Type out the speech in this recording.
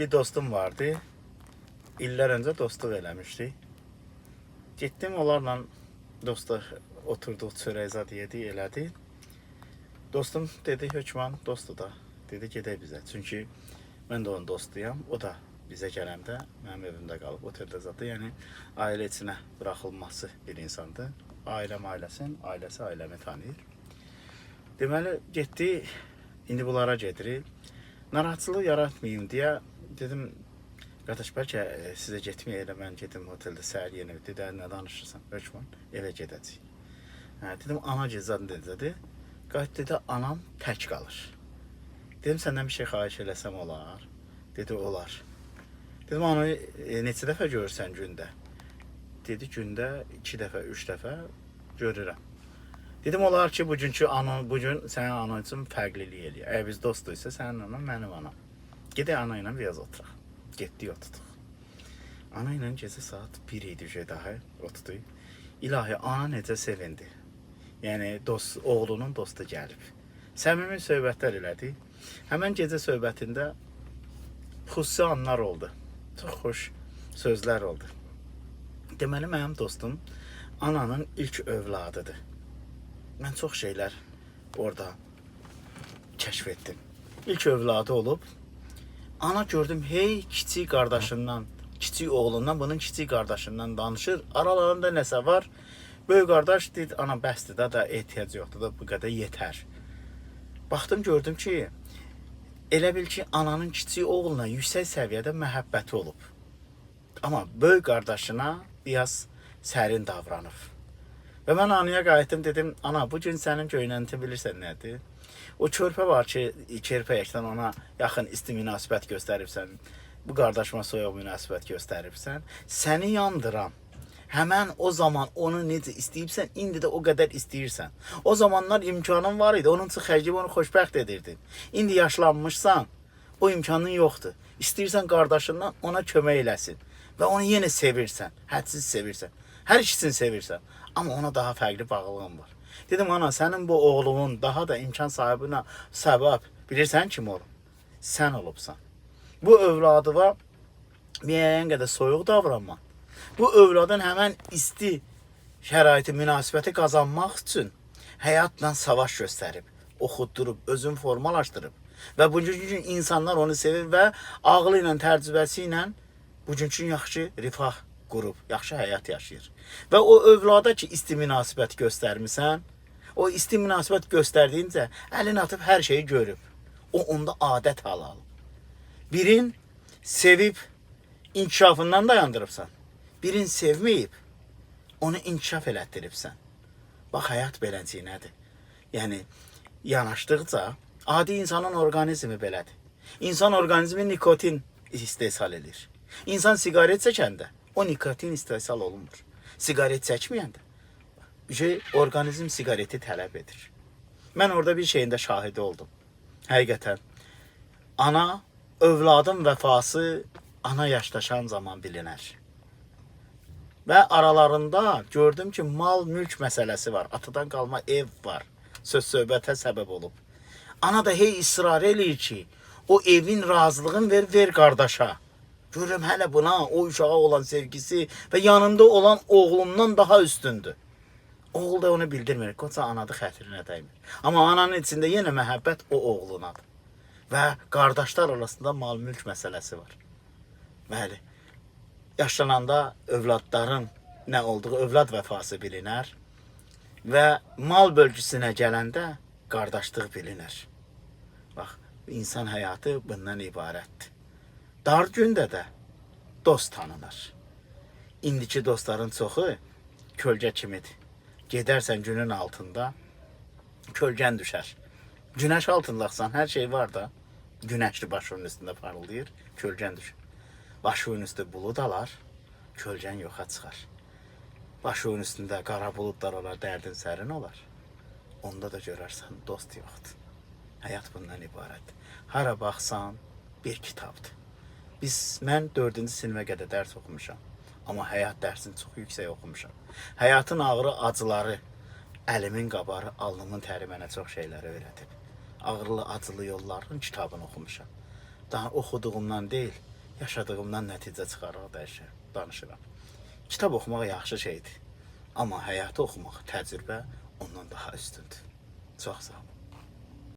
Bir dostum vardı. İllər öncə dostluq eləmişdik. Getdim onlarla dostlar oturduq, çörək zad yedi, elədi. Dostum dedi, hökman dostdur da. Dedi, gedək bizə. Çünki mən də onun dostuyam. O da bizə gələndə mənim evimdə qalıb, oteldə zadı. Yəni ailə içinə buraxılması bir insandır. Ailəm ailəsin, ailəsi ailəmi tanıyır. Deməli, getdi, indi bunlara gedirik. Narahatçılıq yaratmayayım deyə dedim, qardaş, bəlkə sizə getməyə elə mən gedim oteldə səhər yenə. Dedi, nə danışırsan? Hökman, evə gedəcəyik. Dedim, ana gecədən dedi. Qayıt dedi, anam tək qalır. Dedim, səndən bir şey xahiş eləsəm olar? Dedi, olar. Dedim, onu neçə dəfə görürsən gündə? Dedi, gündə 2 dəfə, 3 dəfə görürəm. Dedim, olar ki, bugün sənin anan üçün fərqlilik eləyir. Əgər biz dostuysa, sənin anan, mənim anam. Gedək ana ilə biraz oturaq. Getdik, oturduq. Ana ilə gecə saat 1 idi daha oturduq. İlahi, ana necə sevindi. Yəni, oğlunun dostu gəlib. Səmimi söhbətlər elədik. Həmən gecə söhbətində xüsusi anlar oldu. Çox xoş sözlər oldu. Deməli, mənim dostum ananın ilk övladıdır. Mən çox şeylər orada kəşf etdim. İlk övladı olub. Ana gördüm, hey kiçik qardaşından, kiçik oğlundan, bunun kiçik qardaşından danışır. Aralarında nəsə var. Böyük qardaş dedi, ana bəsdir da ehtiyac yoxdur da, bu qədər yetər. Baxdım, gördüm ki, elə bil ki, ananın kiçik oğluna yüksək səviyyədə məhəbbəti olub. Amma böyük qardaşına biraz sərin davranıb. Və mən anaya qayıtdım, dedim, ana, bugün sənin göynənti bilirsən nədir? O körpə var ki, körpəyəkdən ona yaxın isti münasibət göstəribsən, bu qardaşıma soyuq münasibət göstəribsən, səni yandıran, həmən o zaman onu necə istəyibsən, indi də o qədər istəyirsən. O zamanlar imkanın var idi, onun üçün xərcib onu xoşbəxt edirdin. İndi yaşlanmışsan, o imkanın yoxdur. İstəyirsən qardaşından ona kömək eləsin və onu yenə sevirsən, hədsiz sevirsən, hər ikisini sevirsən. Amma ona daha fərqli bağlılığın var. Dedim, ana, sənin bu oğlunun daha da imkan sahibinə səbəb, bilirsən kim olub? Sən olubsan. Bu övladıva müəyyən qədər soyuq davranma. Bu övladın həmən isti şəraiti, münasibəti qazanmaq üçün həyatla savaş göstərib, oxutdurub, özünü formalaşdırıb. Və bugünkü insanlar onu sevir və ağlı ilə, təcrübəsi ilə bugünkü yaxşı rifah qurub, yaxşı həyat yaşayır. Və o övlada ki, isti münasibət göstərmirsən, o isti münasibət göstərdiyincə əlini atıb hər şeyi görüb. O onda adət hal alıb. Birin sevib inkişafından dayandırıbsan. Birin sevməyib, onu inkişaf elətdiribsən. Bax, həyat belənciyinədir. Yəni, yanaşdıqca, adi insanın orqanizmi belədir. İnsan orqanizmi nikotin istehsal edir. İnsan sigaret çəkəndə, o nikotin istehsal olunmur. Sigaret çəkməyəndə, orqanizm sigareti tələb edir. Mən orada bir şeyin də şahidi oldum. Həqiqətən, ana, övladın vəfası ana yaşdaşan zaman bilinər. Və aralarında gördüm ki, mal, mülk məsələsi var. Atadan qalma ev var. Söz-söhbətə səbəb olub. Ana da hey ısrar eləyir ki, o evin razılığını ver qardaşa. Görürüm hələ buna, o uşağa olan sevgisi və yanında olan oğlundan daha üstündür. Oğul da onu bildirmir. Qoca anadı xətrinə dəymir. Amma ananın içində yenə məhəbbət o oğlunadır. Və qardaşlar arasında mal-mülk məsələsi var. Bəli. Yaşlananda övladların nə olduğu, övlad vəfası bilinər və mal bölgüsünə gələndə qardaşlıq bilinər. Bax, insan həyatı bundan ibarətdir. Dar gündə də dost tanınır. İndiki dostların çoxu kölgə kimidir. Gedərsən günün altında, kölgən düşər. Günəş altındaqsan, hər şey var da, günəşli başının üstündə parıldayır, kölgən düşür. Başının üstü bulud alar, kölgən yoxa çıxar. Başının üstündə qara buludlar olar, dərdin sərin olar. Onda da görərsən, dost yoxdur. Həyat bundan ibarətdir. Hara baxsan, bir kitabdır. Mən 4-cü sinifə qədər dərs oxumuşam. Amma həyat dərsini çox yüksək oxumuşam. Həyatın ağrı, acıları, əlimin qabarı, alnımın təri mənə çox şeyləri öyrədib. Ağrılı, acılı yolların kitabını oxumuşam. Daha oxuduğumdan deyil, yaşadığımdan nəticə çıxararaq danışıram. Kitab oxumaq yaxşı şeydir. Amma həyatı oxumaq, təcrübə ondan daha üstündür. Çox sağ olun.